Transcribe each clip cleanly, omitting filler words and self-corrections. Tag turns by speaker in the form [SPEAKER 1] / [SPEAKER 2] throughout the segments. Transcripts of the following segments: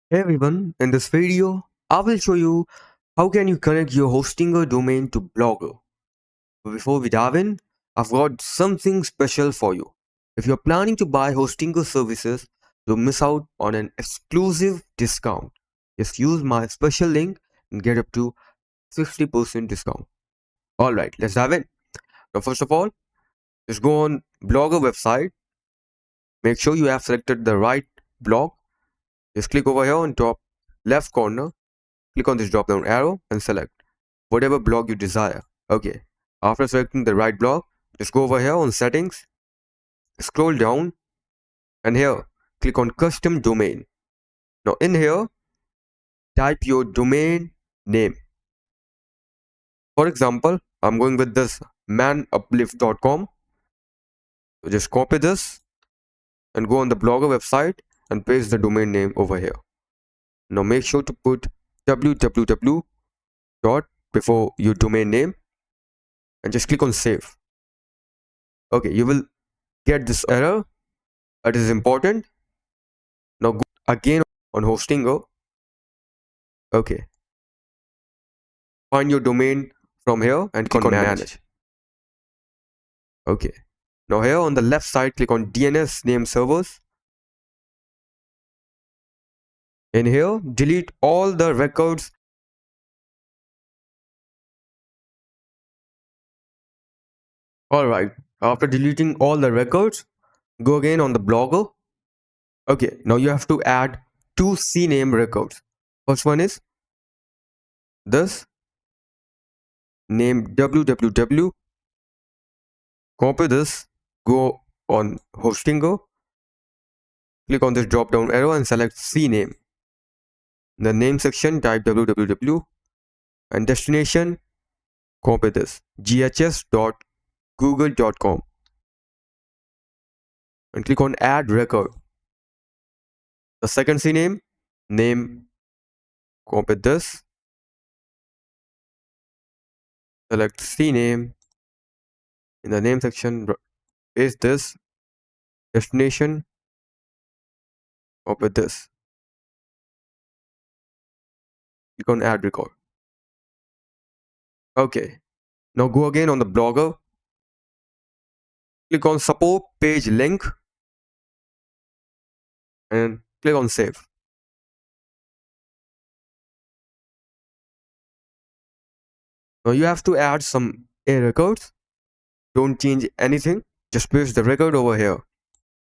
[SPEAKER 1] Hey everyone, in this video, I will show you how can you connect your Hostinger domain to Blogger. But before we dive in, I've got something special for you. If you're planning to buy Hostinger services, don't miss out on an exclusive discount. Just use my special link and get up to 50% discount. Alright, let's dive in. Now first of all, just go on Blogger website. Make sure you have selected the right blog. Just click over here on top left corner. Click on this drop down arrow and select whatever blog you desire. Okay, after selecting the right blog, just go over here on settings, scroll down, and here click on custom domain. Now in here, type your domain name. For example, I'm going with this manuplift.com. So just copy this and go on the blogger website and paste the domain name over here. Now make sure to put www dot before your domain name and just click on save. Okay, you will get this error. It is important. Now go again on Hostinger. Okay, find your domain from here and click on manage. Okay, now here on the left side, click on DNS name servers. In here, delete all the records. Alright, after deleting all the records, go again on the blogger. Okay, now you have to add two CNAME records. First one is this name www. Copy this, go on Hostinger, click on this drop down arrow and select CNAME. In the name section, type www and destination, copy this ghs.google.com and click on add record. The second CNAME, name, copy this, select CNAME. In the name section, paste this, destination, copy this, click on add record. Okay, now go again on the blogger, click on support page link and click on save. Now you have to add some A records. Don't change anything, just paste the record over here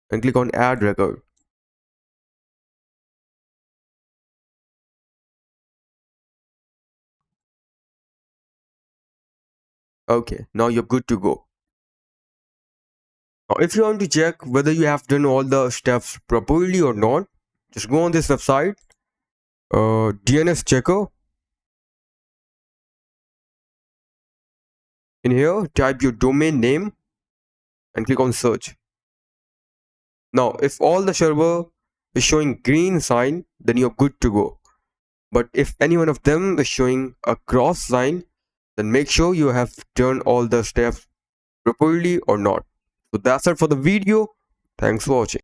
[SPEAKER 1] and click on add record. Okay, now you're good to go. Now if you want to check whether you have done all the steps properly or not, just go on this website, DNS checker. In here, type your domain name and click on search. Now if all the server is showing green sign, then you're good to go. But if any one of them is showing a cross sign, then make sure you have done all the steps properly or not. So that's it for the video. Thanks for watching.